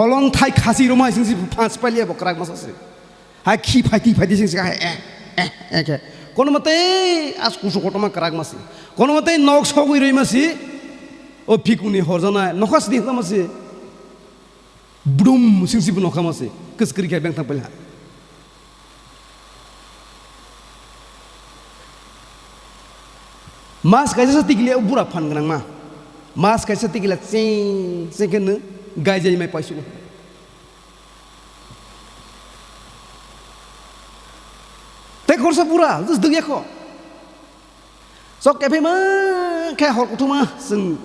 Holong Thai kasi rumah sing si pas palia bokrak masase. Hai ki phai sing ka ke. Kono mate as kusu kotoma karak masi. Kono mate nok sogui roi masi. O pikuni horjana nokas di masi. Brum sing si nokha masi. Keskri ka beng thang pala. Mas kaisa sa tigile ubura phan ganang ma. Mas kaisa tigila sing ken gajai mai paisu. Te korsa pura dus degya ko. Sok kepe ma ke hor kutuma sing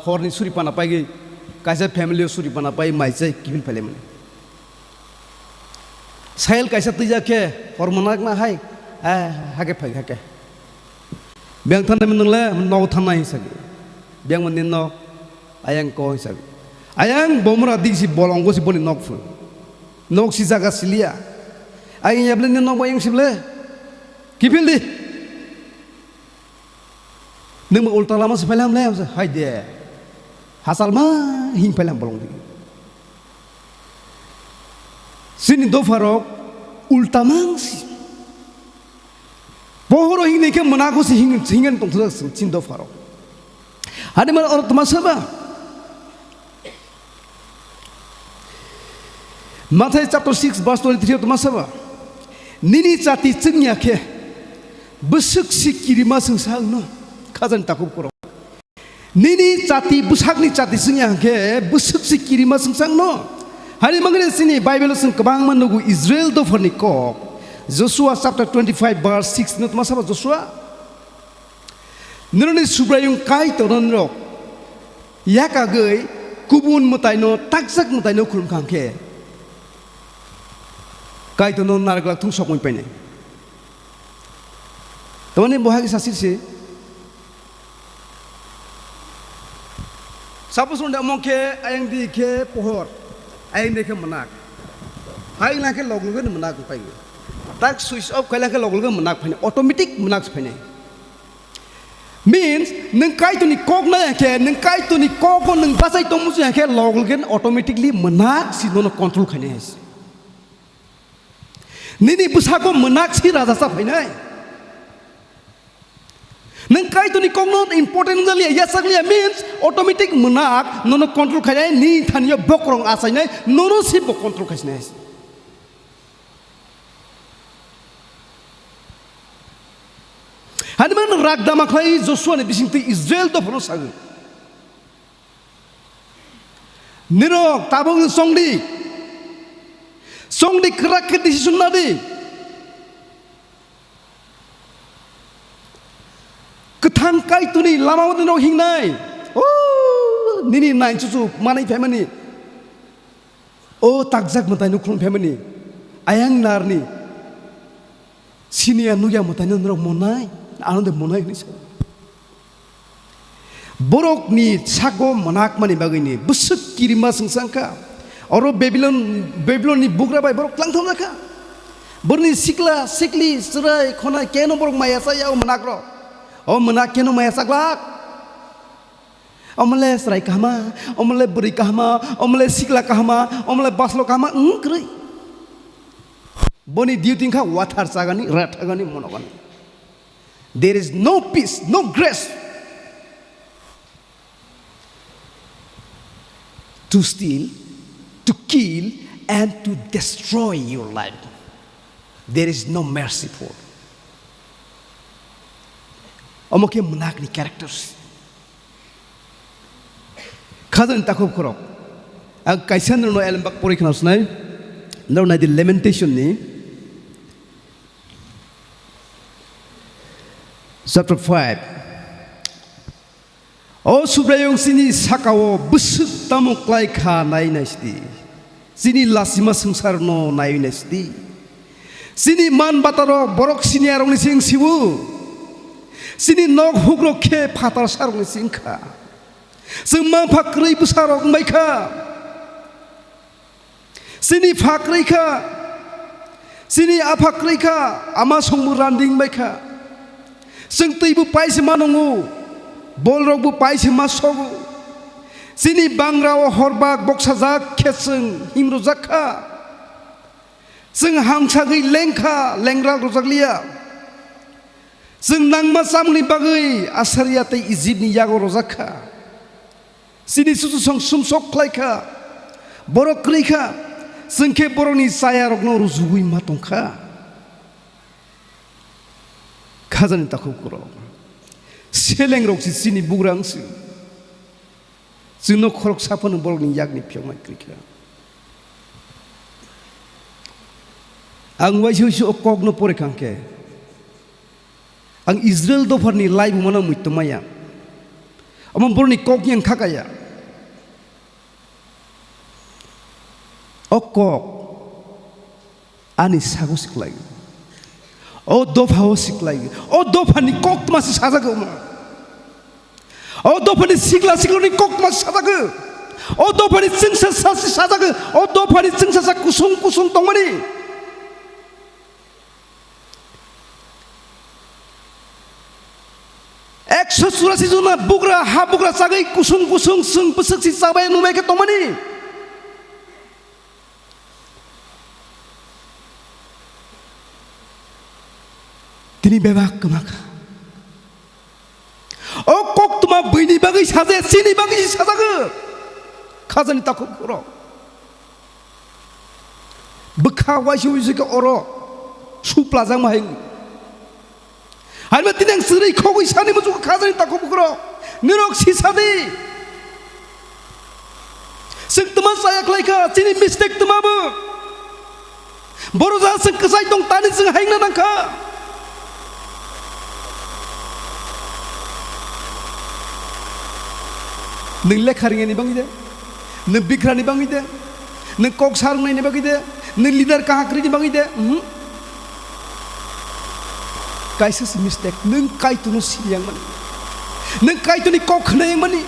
horni suri pana pai kaisa family suri pana pai mai chai kibil phale mane. Sail kaisa tija ke hormonak na hai hake phai hake. Biang tanah menenglah menau tanah hisagi, biang menino ayang ko hisagi, ayang bomra di si bolong ko si boli nok si jaga silia, ayang yable nino ko ayang sible, kipil di, neng ultra lama sepelam lem se, hai dia, hasal mah hing pelam bolong di, sini do farok ulta mangsi. Pohoro hingga ke menaku si hingga tunggu cinta faro. Ada mana orang teman siapa? Matthew chapter 6 verse 23 teman siapa? Nini jati cengnya ke besuk si kirima sengsang no kazan takut koro. Nini jati besak ni jati cengnya ke besuk si kirima sengsang no. Hari mengenai sini Bible seng kebang menunggu Israel do fornikok. Joshua chapter 25 verse 6 nut masa Joshua nirani subrayung kai toronrok yakagai kubun mutaino taksak mutaino kurum kangke kai tonon narglak tung sokoi pene tawani bohagi sasir se sapos unda mongke ayang di ke pohor ayang di ke menak ayang lake loglugan menak pai tak switch off kala ke logol menak phane automatic menak phane means neng kai tu ni kok na ke neng kai tu ni kok ko neng basai to musu ke logol gen automatically menak si no control khane is nini busa ko menak si raja sa phane neng kai tu ni kok no important jali ya sakli means automatic menak no control khane ni thaniya bokrong asai nai no si bok control khane is Hadi mana ragda maklai Joshua ne bising ti Israel do phono sag. Nirok tabung songdi kerak ke decision nadi. Ketang kai tu ni lama waktu nirok hingnai. Oh nini nai cucu manai family. Oh takzak matai nukrun family. Ayang narni. Sini anu ya matai nirok monai. Ananda monai ni borok ni sago manak mani bagini busuk kirima sengsangka oro Babylon ni bugra bai borok lang thom laka borni sikli serai khona keno borok maya saya manak ro o manak keno maya saglak omle serai kahma omle buri kahma omle sikla kahma omle baslo kahma krei boni diuting kha wathar sagani rathagani monogani. There is no peace, no grace to steal, to kill, and to destroy your life. There is no mercy for. Omoke menak ni characters. Kazan takop korok. Ag kaisan no elembak pori knas nai. No na the lamentation ni. Chapter 5. Oh subrayong sini sakawo busuk tamuk lai kha nai nasti. Sini lasima sengsar no nai nasti. Sini man bataro borok sini arong ni sing siwu. Sini nok hugro ke patar sarong ni singkha. Semang fakri busarok maika. Sini fakri kha. Sini apakri kha ama songmu randing maika. Seng tibu pai si manungu, bolrok bu pai si masogu, Sini bangrao horbak boksajak keseng himrojaka. Seng hangsagui lengka lengra rojaklia. Seng nangma samni bagai asariate Egyptni yago rojaka. Sini susu song sumsok klaika. Borok klika. Sengke boroni saya rokno ruzugui matongka. Kazani takut kuro. Seleng rok sini bugrang si. Sino korok sapan boroni yagni piong mai klika. Ang wajib okok no pore kangke. Ang Israel do farni live mana muitumaya. Amam borni kok yang kakaya. Okok ani sago siklai. O do phao siklai. O do phani kok mas sajago ma. O do phani sikla sikloni kok mas sajago. O do phani singsa sasi sajago. O do phani singsa sa kusung kusung tongmani. Ekso surasi zona bugra ha bugra sagai kusung kusung sung pesek si sabai numai ke tomani. Tini bebak kemaka. Oh kok tuma bini bagi saja sini bagi saja ke. Kazani takut kuro. Bekawai sih ke oro. Suplazang mahing. Alma tinang seri kau isani musuh kazani takut kuro. Nirok sisadi. Seng teman saya kelaika sini mistake temabu. Boroza seng kesai tong tani seng haing nanangka. Neng lek hari ini bang ide, neng bikra ni bang ide, neng kok sarung ni bang ide, neng leader kahakri ni bang ide. Kaisa si mistake, neng kai tu no si yang mani, neng kai tu ni kok na yang mani.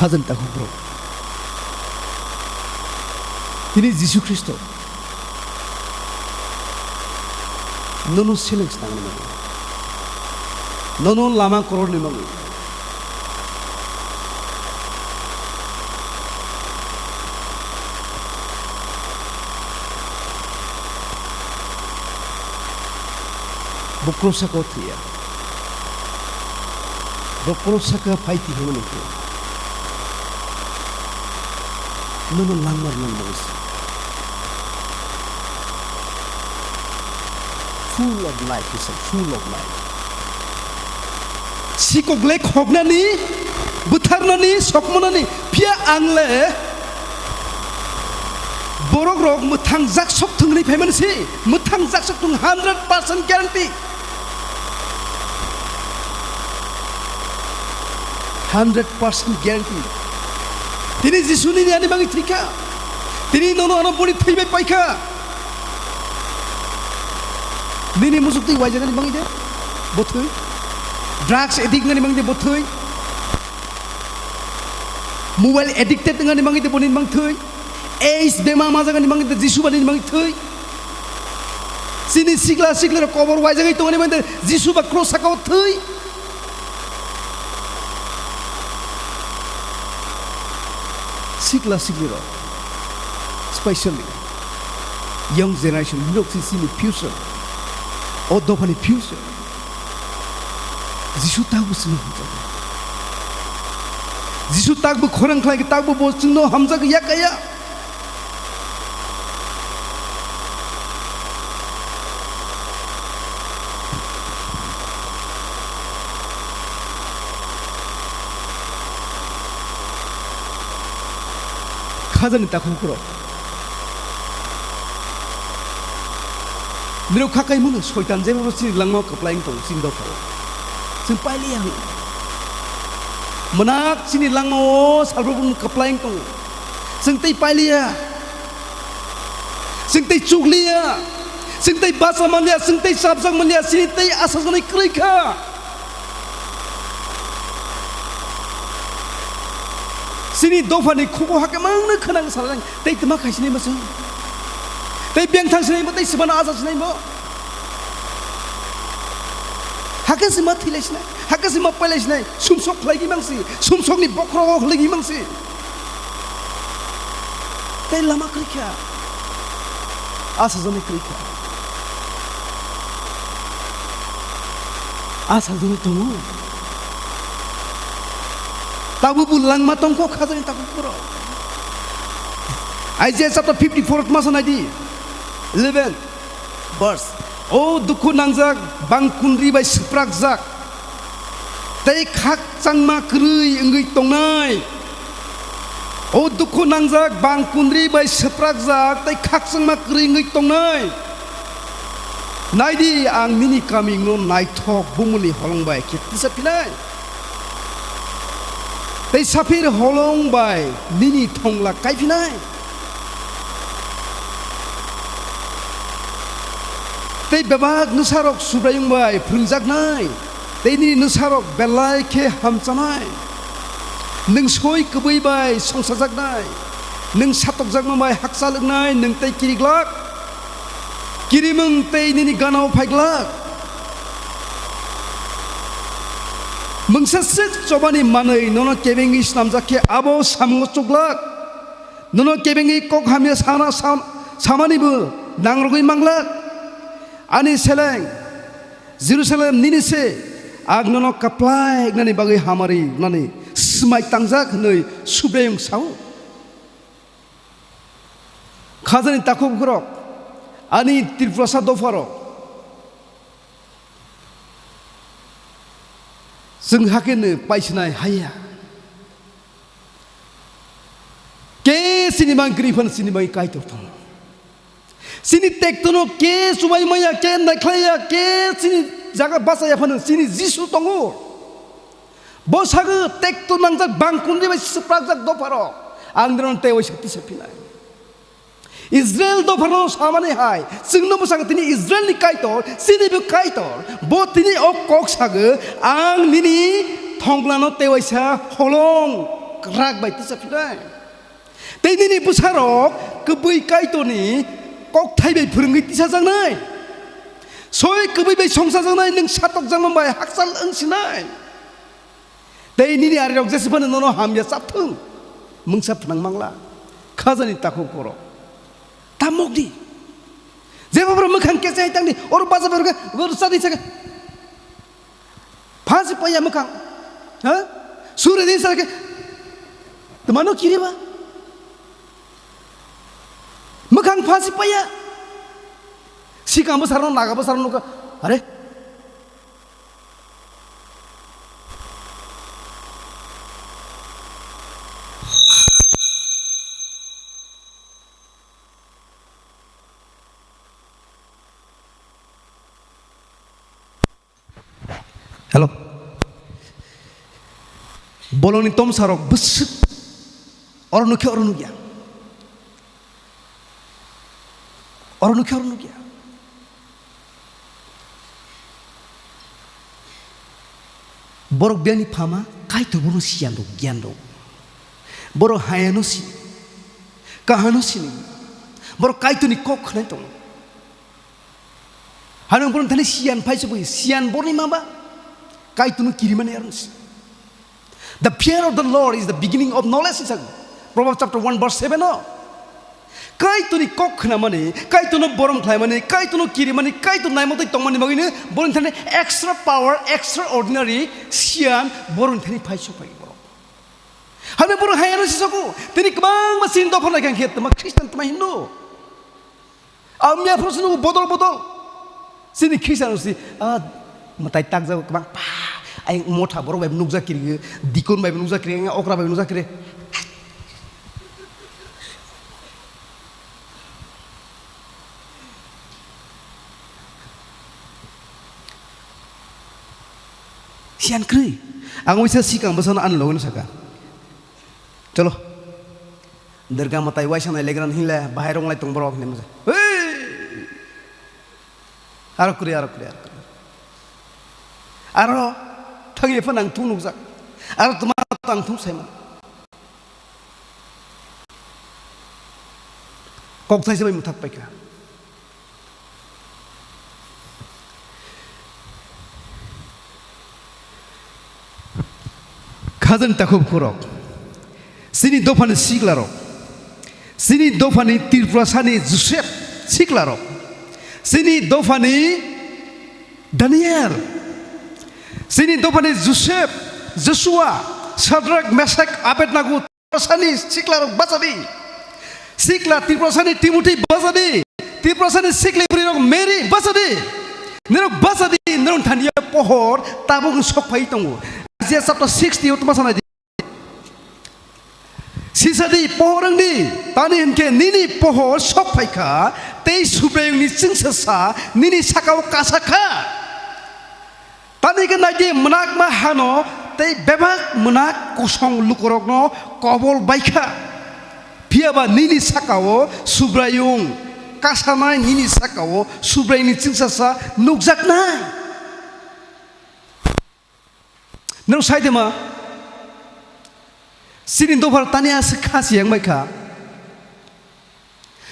Kazan takut bro. Ini Yesus Kristus. Nono seleng sedang ni. Nono lama koror ni mangu. Bukrosa kau tiya. Bukrosa kau fight di mana tu? Nono langgar nang bangsa. Full of life, he said, full of life. Sikok lek hogna ni, butarna ni, sokmona ni, pia angle. Borok rok mutang zak sok tung ni payment si, mutang zak sok tung 100% guarantee. 100% guarantee. Tini Jisuni ni ani bangi trika. Tini nono ano puni thibe paika. Nini musuk ti wajah ni bangi de. Bothui. Drugs addict ni bangi de bothui. Mobile addicted ni bangi de bonin bang thui. AIDS bema maza ni bangi de Jisu bani bangi thui. Sini sigla sigla cover wajah ni tungani bangi de Jisu ba cross sakau thui. Sikla sikla, especially young generation, look to see the future, or do the future. Jisu tahu semua. Jisu tahu berkorang lagi tahu bos semua hamzah kaya kaya. Kazan tak kuro. Miro kakai mana soitan jema mesti langmau keplaing tong sindok karo. Sampai liang. Menak sini langmau salbun keplaing tong. Sengtai pailia. जों तै चुगलिया जों तै बासा मानिया जों तै साबजां मानिया सिनि तै आसा जानाय क्रैखा सिनि दफानि खखौ हाके मांनो खोनां सालां तै तमा खायसिनि मासो तै बेंथां सिनाय मो तै सिबाना आजा सिनाय मो हाके सिमा थैलायसिनाय हाके सिमा पाइलायसिनाय सुमसक लायगि मांसि सुमसकनि बख्रग लायगि मांसि तै लामा क्रैखा आसा जानाय क्रैखा आसा जानाय दङ tabu bulang matong ko khazani tabu puro Isaiah chapter 54 masa nadi 11 verse o dukhu nangjak bangkunri bai sprak jak tei khak changma krui engui tongnai o dukhu nangjak bangkunri bai sprak jak tei khak changma krui engui tongnai naidi ang nini kami no naithok bumuli holongbai kitisa pilai tei sapir holong bai nini thongla kaifinai tei babak nusarok subrayung bai phungjaknai tei nini nusarok belai khe hamchanai nung soi kubui bai songsajaknai nung satokjakma bai haksalungnai nung tei kiriglak kirimung tei nini ganau phaiglak Mengsasik cobani manai nono kebengi snamjake abo samungo cuglak nono kebengi kok hamia sana samani bu nangrogoi manglak ani seleng Jerusalem nini se ag nono kaplai nani bagai hamari nani smai tangjak nei subreyong sau khazani takub grok ani tirprasa dofaro जों हाकेनो पाइसनाय हाया के cinema Griffin cinema काइतो थं सिनि टेक्टनो के सुबाय माया के नायख्लाया के सिनि जागा बासाया फनो सिनि जिसु दङो बसागो टेक्टो नांजाक बांकुननि बाय सप्राजाक दफारो आंद्रन तेवै शक्ति सफिनाय Israel do phano samane hai singno busang tini Israel ni kaitor sini bu kaitor bo tini ok kok saga ang nini thonglano tewaisa holong rak bai tisa phidai tei nini busarok kubui kaitoni kok thai bai phurungi tisa jangnai soi kubui bai songsa jangnai ning satok jangnam bai haksal angsinai tei nini arirok jesibana nono hamya sapthung mungsa phnang mangla khazani takho koro tamokdi जेबो ब्रह्म खांके जाय तांनि और बाजा बरगा गरसा दिसगा फांसी पया मखां ह सूर्य दिन सरके तमानो किरेबा मखां फांसी पया सिकांबो सारनो नागाबो सारनो अरे Hello. Bolong ni tom sarok besuk orang nukia. Orang nukia. Borok biani pama kai tu bono siando giando. Borok hayano si kahano si ni. Borok kai tu ni kok nai tong. Hanong bono tani sian pai sebui sian borni mamba. The fear of the Lord is the beginning of knowledge. Proverbs chapter 1 verse 7. Kaituni kok namani, kaituno borom klaimani, kaituno kirimani, kaitu naimoti tongmani magini, boron thani extra power, extraordinary sian boron thani paiso pai borom. Hane boron hayano sisaku, tini kemang masin do phana kang het ma Christian ma Hindu. Amya prosinu bodol. Sini Christian si matai tak jauh kemang pa, ay motha borom baik nukza kiri, dikun baik nukza kiri, okra baik nukza kiri. Sian kri, ang wisa sikang basana an logon saka. Chalo, derga matai waisa na legran hila, bahai rong lai tong borok ni masa. Aro kuri. Aro tangi pun ang tung nukzak. Aro teman tang tung saya. Kok saya sampai mutak baik. Kazan takub kurok. Sini dofan siglarok. Sini dofani tirprasani Joseph siglarok. Sini dofani Daniel. Sini dofani Joseph, Joshua, Shadrach, Meshach, Abednego tirprasani siglarok basadi. Sigla tirprasani Timothy basadi. Tirprasani sigli brirok Mary basadi. Nerok basadi nerok thania pohor tabung sok pai tongo. Isaiah chapter 60 utama sana di. Sisadi pohorang di tani henke nini pohor sok pai ka tei subrayung ni singsasa nini sakau kasaka. Tani ke nagi menak mahano tei bebak menak kosong lukorokno kobol baika. Piaba nini sakau subrayung kasama nini sakau subrayung ni singsasa nukjak na. Nero sai dema sini dobar tani as khas yang baika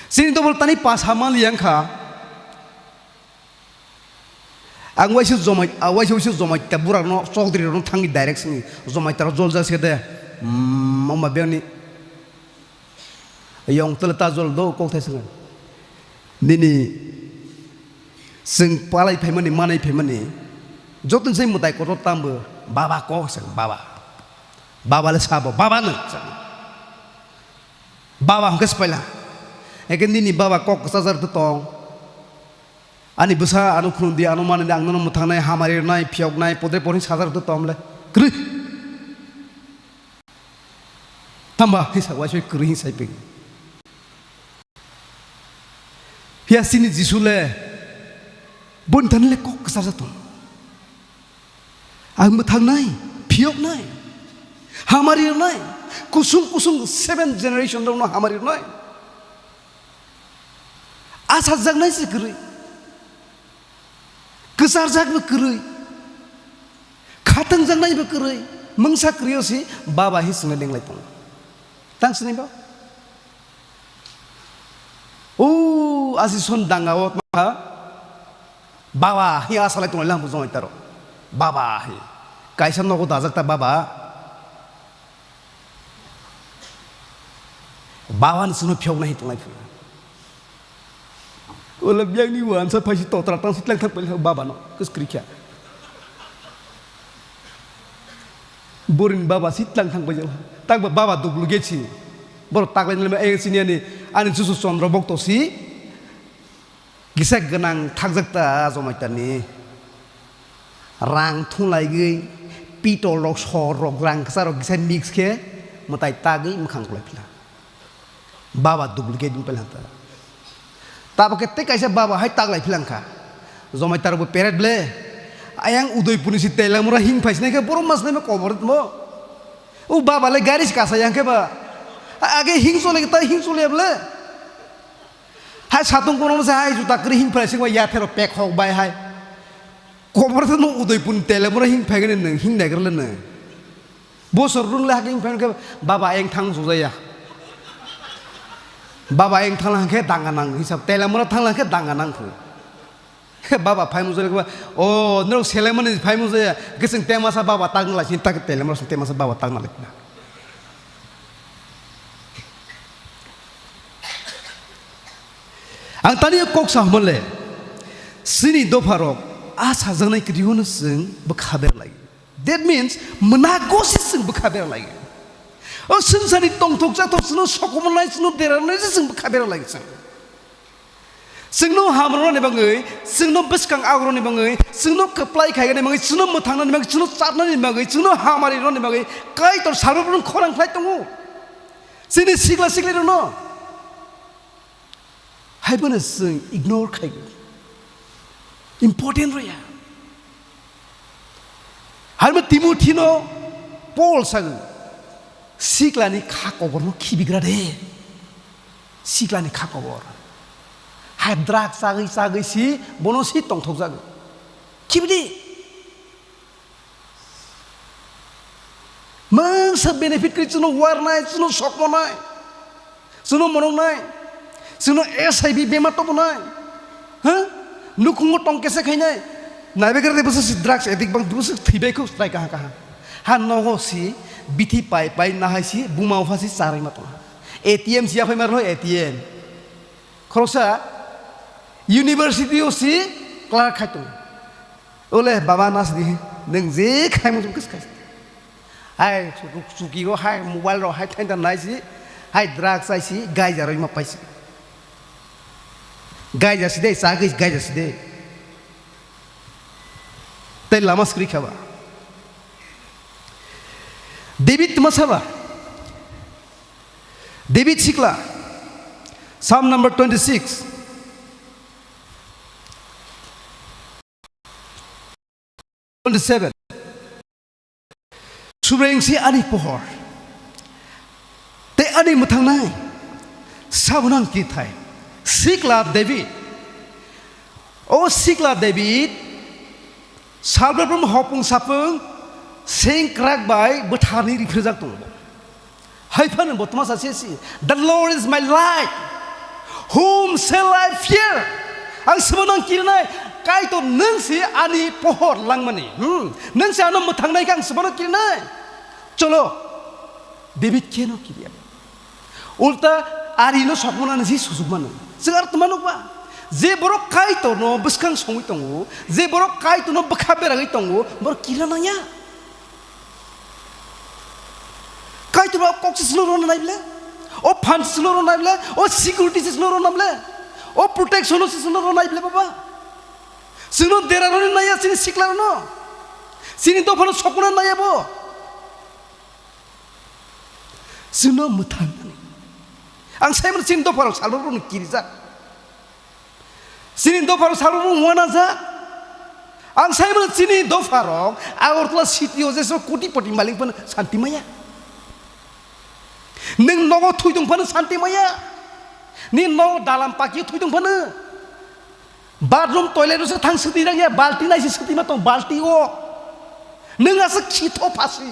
sini dobar tani pas hamal yang kha angwai su zomai tabura no sogdri no thangi direction zomai tar jol ja sede mama beani yong telata jol do ko thai nini sing palai phaimani manai phaimani jotun sai mutai ko tambo Baba ko sang baba le sabo baba na baba hangkas pala eken dini baba ko sazar tu tong ani busa anu khrundi anu mane ang no muthang nai hamari nai phiok nai podre pori sazar tu tom le kri tamba hisa wasoi kri sai pe pia sini jisule bon tan le ko sazar tu ang muthang nai phiok nai hamari nai kusung 7 generation no hamari nai asa jag nai se kri kesar jag be kri khatang jag nai be kri mangsa kriyo si baba hi sne leng lai tong tang sne ba asi son dangawot ma baba hi asa lai tong lam bu zong taro baba hi kaisa no ko dajak ta baba bawan suno phiok nahi tungai fu ola byang ni wan sa phaisi to tra tang sitlang thak pel baba no kus krikya borin baba sitlang thang bajal tak baba dublu gechi bor tak len e sini ani ani susu sondro bokto si gisak ganang thakjak ta jomaitani rang thulai gei pitol rok sor rok rang kasarok gisan mix ke matai tagi mkhang kulai pila baba duplicate dum pelanta taba ke te kaisa baba hai tag lai philang kha jomai tar bo peret ble ayang udaipur ni si telamura hing phais ne ke borom mas ne me cover mo u baba le garis kasa yang ke ba age hing so le ta hing so le ble hai satung kono sa hai juta kri hing phais wa ya thero pek hok bai hai cover to no udaipur telamura hing phai ne hing na gerle ne bosor rung la hing phai ke baba ayang thang so ya baba yang thanglang ke danganang hisap telamura thanglang ke danganang fu baba phai mu jole oh nro selemani phai mu je geseng temasa baba tang la cinta ke telamura temasa baba tang na lekna ang tani kok sa mole sini dofarok asa jangnai kriun sing bekhaber lagi that means menagosis sing bekhaber lagi oh sensani tong tok sa tok sno sokomonai sno deranai sing bekhaber lagi singno hamro ne bangai singno beskang agro ne bangai singno keplai khai ne bangai sino mothang ne bangai sino chatna ne bangai sino hamari ro ne bangai kai tor sarobron khorang khlai tongo sini sigla no haibana sing ignore khai important ro ya harma Timothy no Paul sang siklani kha kobor no khibigra de siklani kha kobor hai drug sagai si bono si tong thok jago kibdi mang sa benefit kri chuno war nai chuno sok mo nai chuno monong nai chuno SIV bema to nai ha nukungo tong kese khai nai nabe kar de bus drugs edik bang bus thibai ko trai kaha ha nogo si bithi pai na hai si bumau phasi sarai ma to ATM sia phai mar lo ATM khorosa university o si klar khai to ole baba nas di neng je khai mo kus khai hai suki go hai mobile ro hai thain ta nai si hai drugs ai si gai ja roi ma pai si gai ja si de sa gai ja si de te lama skri khaba David masaba David sikla Psalm number 26 27 Subreng si ani pohor te ani muthang nai sabunang ki thai sikla David o sikla David salbram hopung sapung sing krak bai bethani rifrejak tong haifan botma sasi the Lord is my light whom shall I fear ang sabunang ki nai kai to nang si ani pohor langmani nang si ano muthang nai kang sabunang ki nai cholo David keno kiriya ulta arino sokmona nasi susukmano segar temanuk ba je borok kai to no buskang songui tongo je borok kai to no bakhaberagai tongo bor kirananya kai to kok sloro naibla o fan sloro naibla o security sloro naibla o protection sloro naibla baba sino deraro naya sini siklaro no sini to phano sokuna naya bo sino mutan ang saimon sin do pharo saloro no kirija sini do pharo saloro wana ja ang saimon sini do pharo agortla city o jeso koti poti malik pan santi maya neng nogo thuidong pan santi maya ni no dalam paki thuidong pan bathroom toilet se thang sudi rang ya balti nai se sudi ma tong balti o neng asa khitho phasi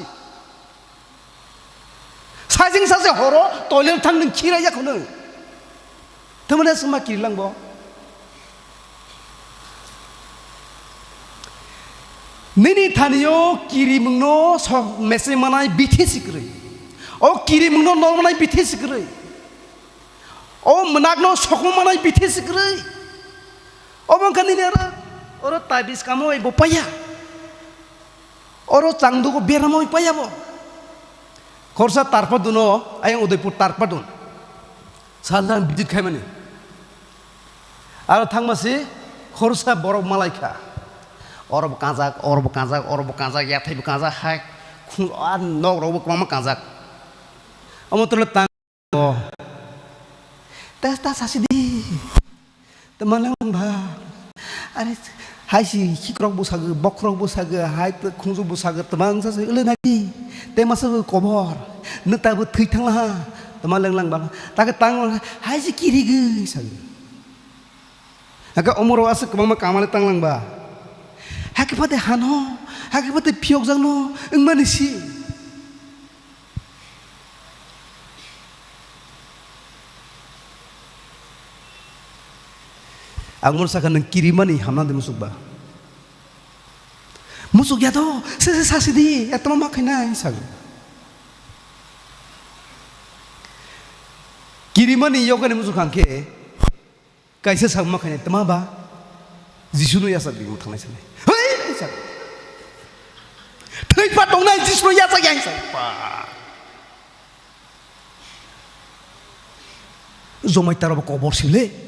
사징 사세 호로 toilet thang neng khiraya khono tamane sma kirlang bo nini thaniyo kiri mungno so mese manai bithi sikri o kiri mungno normanai bithi sikri o managno sokmo manai bithi sikri o bangkani nera oro tabis kamo e bo paya oro changdu ko beramo paya bo Korsa tarpaduno ayang Udaipur tarpadun salan bidit khai mani aro thangmasi khorsa borok malaika orob kanjak yathai kanjak hai khung an nok rob kwama kanjak amotol tang o ta sasidi temalang ba are hai si hikrok busaga bokrok busaga hai khungju busaga temang sa ele nagi te masa kobor neta bu thui thangla temalang lang ba ta ka tang hai si kiri ge sa aga omoro as kama kamale tang lang ba hake pate hano hake pate phiok jang no ingmani si angmon sakan nang kirimani hamna de musukba musuk ya to se sasidi atma makhina sag kirimani yogane musuk khangke kaise sag makhina tama ba jisunu ya sag bi uthanai sane hei sag thai pa tong nai jisunu ya sag yang sag pa zomai tarab ko bor sile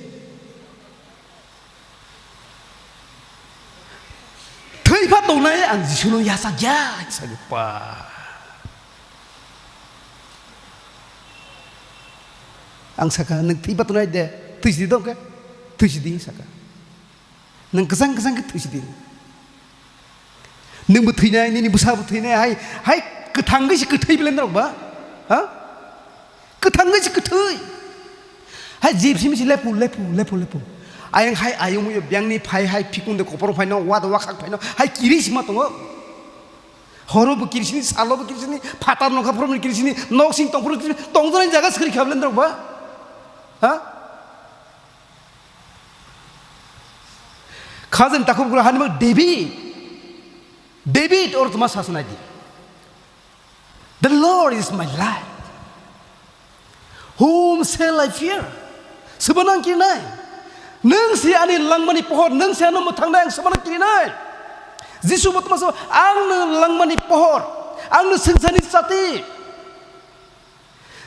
Kaipa tonai ang jisuno yasa ja salupa. Ang saka nang tiba tonai de tusi dong ke tusi di saka. Nang kesang ke tusi di. Nang butinai ni busa butinai hai ketangga si ketai bilang dong ba? Ha? Ketangga si ketai. Hai jeep si lepu. ayang hai ayung mu biang ni phai hai phikung de kopor phai no wa khak phai no hai kiris ma tongo horo bu kirisini salo bu kirisini phatar no khapro ni kirisini nok sing tong pro tong jon jaga skri khablen dro ba ha khazen takup gura hanima David or tuma sasuna di the Lord is my life whom shall I fear sebenang kinai nang si ani langmani pohor nang si anu muthangna ang sebenang kinai Jisu mutma sa ang langmani pohor ang sengsani sati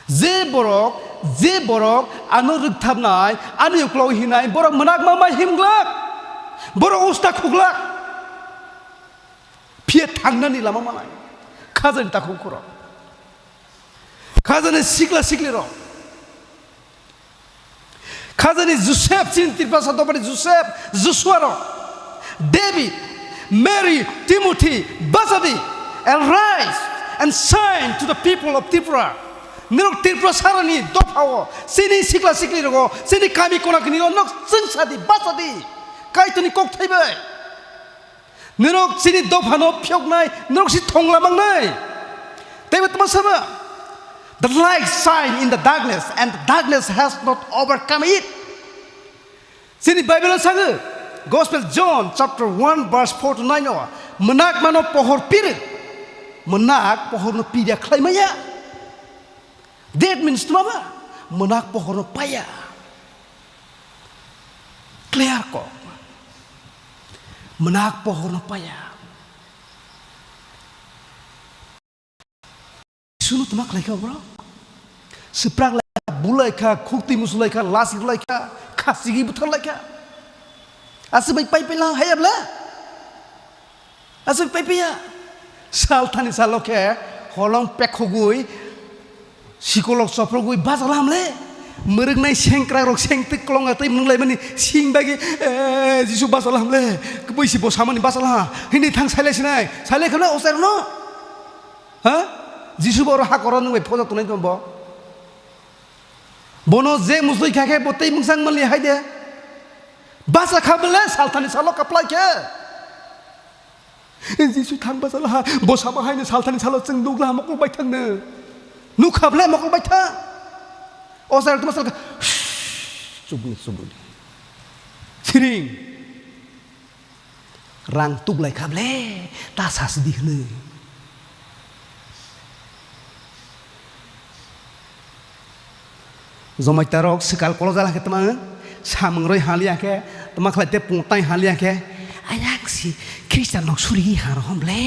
je borok anu rugthabnai anu yuklo hinai borok manak mama himglak borok usta khuglak pie thangnani lama manai khazan takhu kuro khazane sikli ro khazane Joseph sin tirpasa dobari Joseph Joshua ro David Mary Timothy Basadi and rise and shine to the people of Tirpura nirok Tirpura sarani dopawo sini sikli ro sini kami kona kini ro nok sengsadi Basadi kaitoni kok thaibai nirok sini dopano pyok nai nirok si thongla mang nai tebe tuma sama the light shine in the darkness and the darkness has not overcome it sini Bible sange Gospel John chapter 1 verse 4 to 9 no menak mano pohor pir menak pohor no piria klaimaya that means tuma ba menak pohor no paya clear ko menak pohor no paya sunu tuma klaika bro seprak laika bulaika khukti musulaika lasik laika khasigi buthar laika asbai pai pela hayabla asbai pai pia sal thani saloke holong pekhogui sikolok soprogui bazalamle merengnai sengkra rok sengtik klong atai menglai mani sing bagi Jisu basalamle keboisi bo samani basala hini thang saile sinai saile khana oser no ha Jisu boro hakoron we phoja tunai tombo bono je musloi khake botei mungsang mali haide basa khabele salthani salo kaplai ke Jisu thang basala bo sama haine salthani salo chung dugla mokol bai thangna nu khable mokol bai tha oser tu masal subuni siring rang tuglai khable ta sasdi hne zomai tarok sekal kolo jala ke tama samangroi halia ke tama khlaite puntai halia ke ayak si Christian nok suri har homble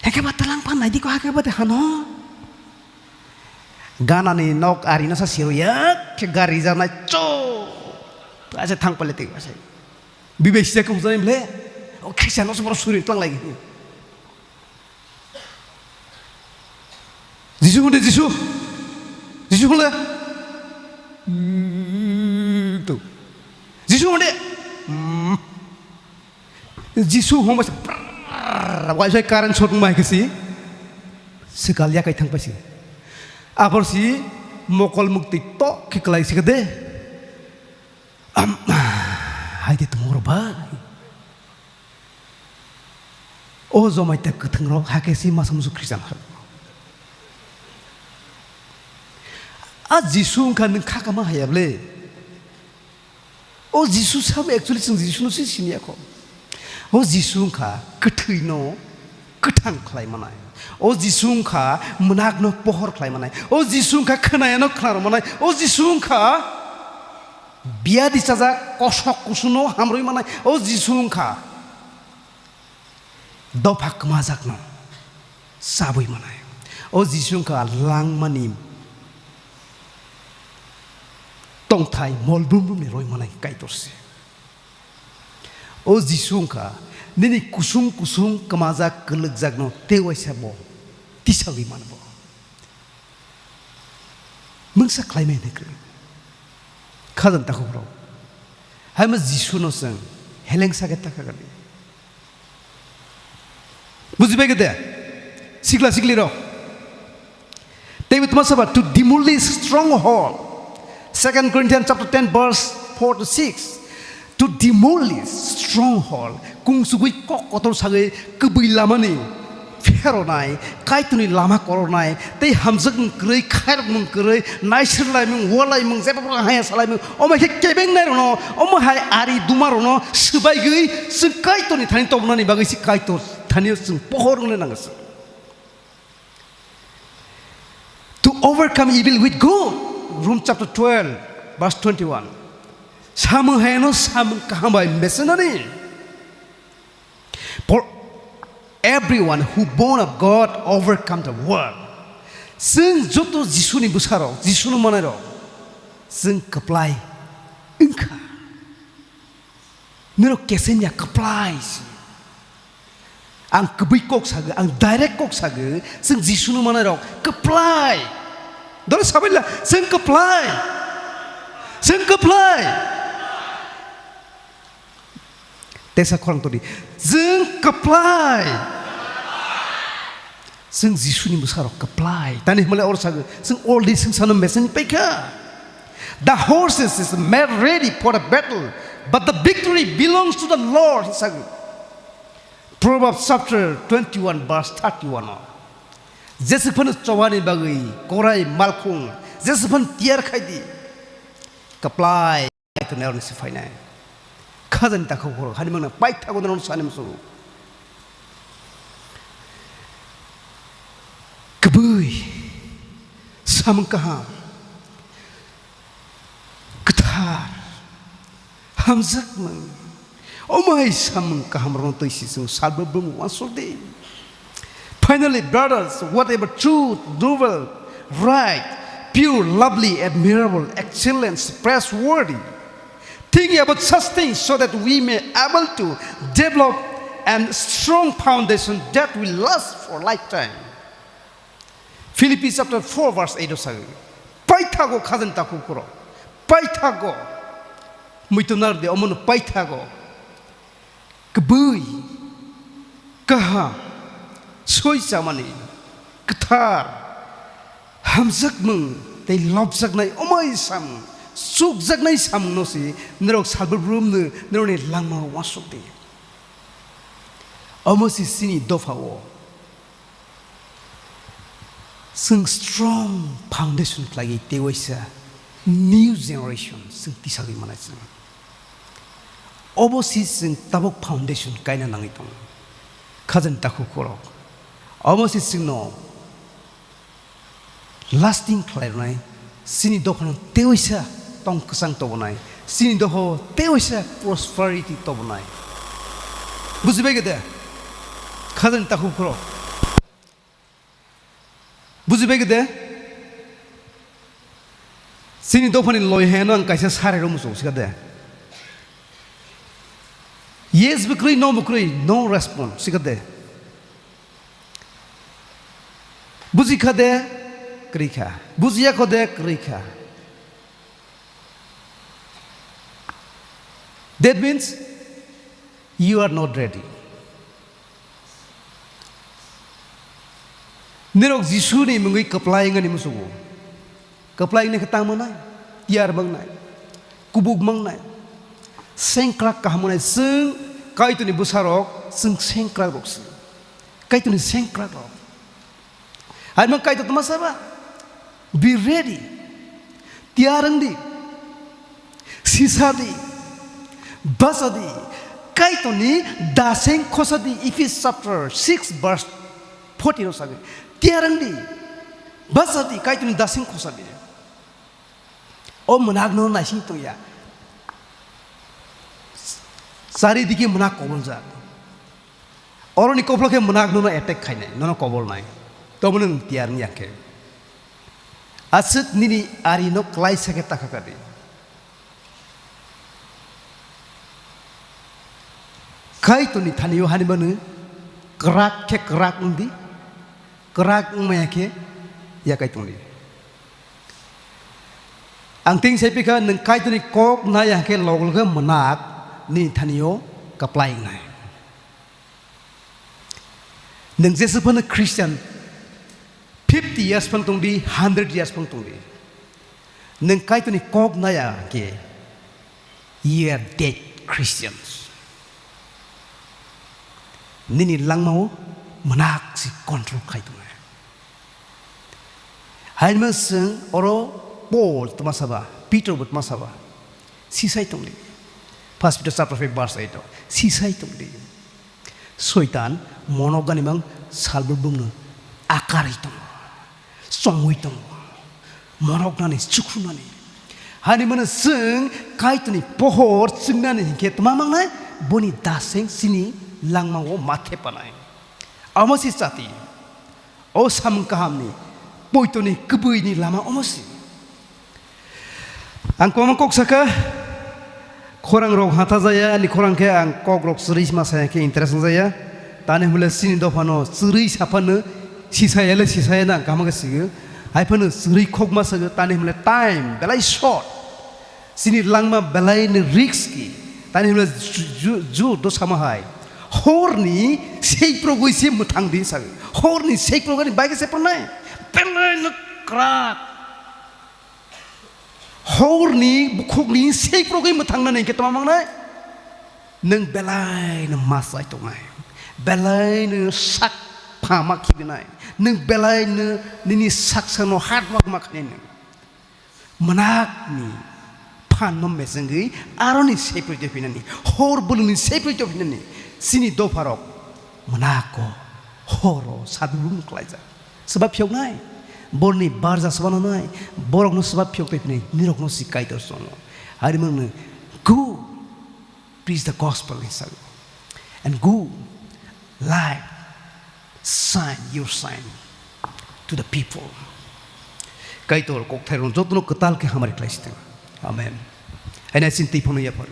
heke batalang panai di ko hake bate hano gana ni nok arina sa siroyak ke gari jana cho aja thang politik asai bibesi ke huzai ble o Christian nok suri tlang lagi Jisu hole tu Jisu hole Jisu home wajai karan shot mai kesi sekali kai thang pasi apor si mokol mukti to kiklai sikade hai de tumor ba o zomai tak thang ro hakesi masam su Christian a Jisu kan khaka ma hayable o Jisu sam actually sing Jisu no si sinia ko o Jisu kha kathui no kathang khlai manai o Jisu kha menak no pohor khlai manai o Jisu kha khanaya no khlar manai o Jisu kha biya di saja kosok kusuno hamroi manai o Jisu kha dophak majak no sabui manai o Jisu kha lang manim tong thai mol bum ni roi manai kai torse o Jisu kha nini kusung kamaja kelek jagno tewai sabo tisawi manbo mungsa klaimai nekre khadan takho bro haima Jisu no sang heleng sage takagani bujibai gede sikli ro David masaba to demolish stronghold 2 Corinthians chapter 10 verse 4 to 6. To demolish stronghold, kung sugui kok kotor sagai kebai lama ni, feronai, kai tu ni lama koronai, tei hamzak mengkerai, kair mengkerai, naisir lai meng, walai meng, siapa pun hanya salai meng, omah kebeng nai rono, omah hai ari dumar rono, sebai gei, sekai tu ni thani tobna ni bagai si kai tu, thani seng pohor ngene nangas. To overcome evil with good, Romans chapter 12, verse 21. Sama heno sama kahambai mesenani. For everyone who born of God overcome the world. Seng joto Jisu ni busaro, Jisu ni manero. Seng keplai engka. Nero kesenya keplai. Ang kebai kok saga, ang direct kok saga, seng Jisu ni manero keplai. Dole sabila seng keplai. Seng keplai. Tesa korang tadi, zeng keplai, zeng Jisu ni besar keplai. Tani mulai orang saga, zeng all this zeng sana mesen peka. The horses is made ready for the battle, but the victory belongs to the Lord. Saga. Proverbs chapter 21 verse 31. Jesepan cawani bagi, korai malkung, jesepan tiar kaidi, keplai itu neor nisi finai. Kazan tak kau hari mana baik tak kau dalam sana musuh. Kebui, samkaham, ketar, hamzak mang, omai samkaham rontoy sisung salba bum wasuldi. Finally, brothers, whatever truth, noble, right, pure, lovely, admirable, excellent, praiseworthy. Thinking about such things so that we may able to develop a strong foundation that will last for lifetime. Philippians chapter 4 verse 8 sabi. Paitago kazan taku kuro. Paitago. Muitunar de omon paitago. Kebui. Kaha. Soy samani. Ketar. Hamzak meng. They lobzak nai omai sam. Suk zagnai sam no si nerok salber room ne nerone langma wasuk de almost is sini dofawo sing strong foundation lagi tewisa new generation sing tisali manai sing almost is sing tabok foundation kaina nangitong kazan takukoro almost is sing no lasting clarity sini dofanon tewisa tong kesang tobonai sini doho tewisa prosperity tobonai buzi begede kazan takukro buzi begede sini dofani loy heno ang kaisa sare romuso sikade yes bukri no response sikade buzi kade krika buzi yakode krika. That means you are not ready. Nerok Jisu ni mengui keplai ngani musuh. Keplai ni ketang mana? Tiar bang nai, kubuk bang nai. Sengkrak kahamunai seng kai tu ni busarok seng sengkrak rok seng. Kai tu ni sengkrak rok. Hai mang kai tu masaba. Be ready. Tiarang di, sisa di. Basadi, kaito ni daseng kosadi Ephesians chapter 6 verse 14 sabi. Tiarang di, basadi kaito ni daseng kosadi. O menagno na sinto ya. Sari diki menak kobol jat. Orang ni koplo ke menagno na attack kaine, nono kobol nai. Tomenung tiarang yake. Aset nini ari no klai sakit takakadi. Kai tu ni thaniyo hani banu kerak ke kerak undi kerak umaya ke ya kai tu ni angting saya pikir neng kai tu ni kok na ya ke logol ke menak ni thaniyo kaplai ngai neng jesu pun Christian 50 years pun tung di 100 years pun tung di neng kai tu ni kok na ya ke you are dead Christians nini lang mau manak si control kai tu na hai maseng oro Paul tu masaba Peter but masaba sisai tu ni First Peter chapter 5 verse 8 sisai tu ni Soitan monogani mang salbum no akar itu songui itu monognani cukrunani hari mana seng kait ni pohor sengnani ke mamang na boni daseng sini langmang o mathe panai amasi sati o sam kaham ni poito ni kebui ni lama amasi angko mangkok saka korang rok hata jaya ni korang ke ang kok rok seris masa ke interest jaya tane mula sini dofano seris apa ne sisaya le sisaya na kama kesiga ai pano seris kok masa ke tane mula time belai short sini langma belai ne risky tane mula ju do sama hai horni sei progoi se mutang din sa horni sei progoi baik se panai belai ne krak horni bukhugni sei progoi mutang na ne ke tamang na neng belai ne masai to ngai belai ne sak pama kibinai neng belai ne nini sak sano hard work makne manak ni pan nom mesengi aroni sei progoi pinani hor buluni sei progoi pinani sini do farok manako horo sadulum klaiza sebab pyok nai borni barja sabana nai borok no sebab pyok te pini nirok no sikai to sono hari mang go preach the gospel inside and go light sign your sign to the people kai to kok thairon jotno ketal ke hamari klaiste amen ena sinti phono ya par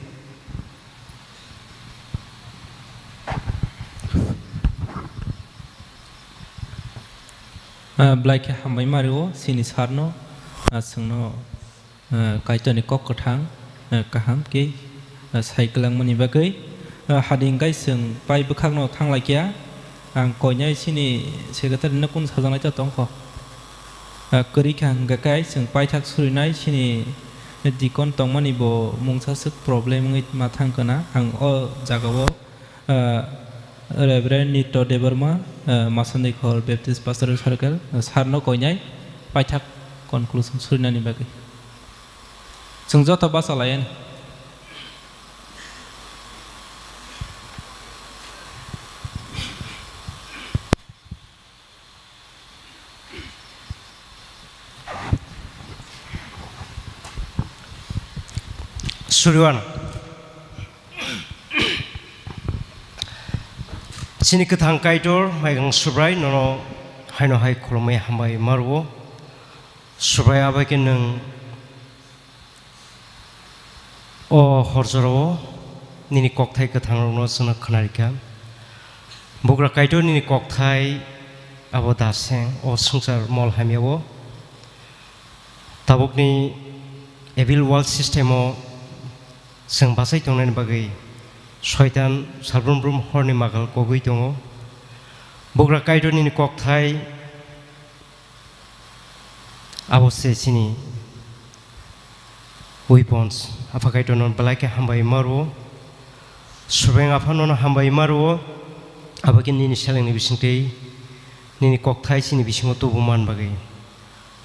Black hambai mario sini sarno sungno kaitani kok kathang kaham ke saiklang mani bagai hading gai sung pai bukhang no thang laikya ang koinyai sini segatar nakun sajanai ta tongkho kari khang gakai sung pai thak surinai sini dikon tongmani bo mungsa suk problem ngi mathang kana ang o jagawo Reverend Nito Deverma Masandai Hall Baptist Pastoral Circle Sarno Koinyai Paitak conclusion Surinani bagi Sengjata bahasa lain Suriwan Sini ketang kaitor maigang subrai nono haino hai kolomai hambai marwo subrai abai ke neng o horjoro nini kokthai ketang rono suna khanarika bogra kaitor nini kokthai abo daseng o sungsar mol hamiawo tabukni evil world system o seng basai tongnani bagai Soitan salbrum brum horni magal kogui tongo bogra kaito ni kokthai abose sini weapons apa kaito non balake hambai marwo subeng apa non hambai marwo abakin ni seleng ni bisingtei ni kokthai sini bisingo to buman bagai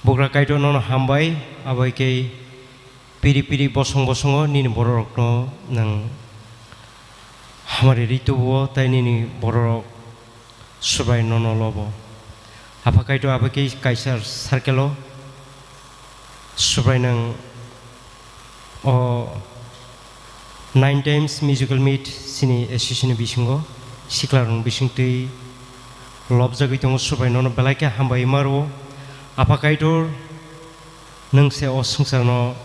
bogra kaito non hambai abaike piri piri bosong bosongo ni borok no nang Hamari ritu wo tani ni borok subai nono lobo apa kaito apa ke kaisar sarkelo subai nang o 9 times musical meet sini association bisingo siklarung bisingtei lobjagui tongo subai nono belaike hambai maro apa kaito nang se o sungsarno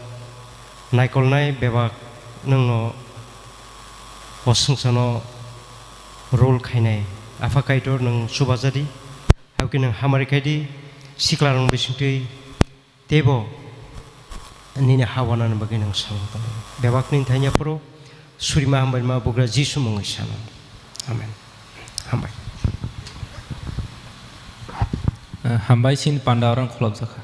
naikolnai bebak nangno Osungsano role kainai apa kaitor nang subajadi hauke nang hamari kaidi siklarong bisingtei tebo nini hawana nang bagi nang sangta bebak nin thanya pro surima hambai ma bogra jisu mongai sana amen hambai hambai sin pandaran kholab jaka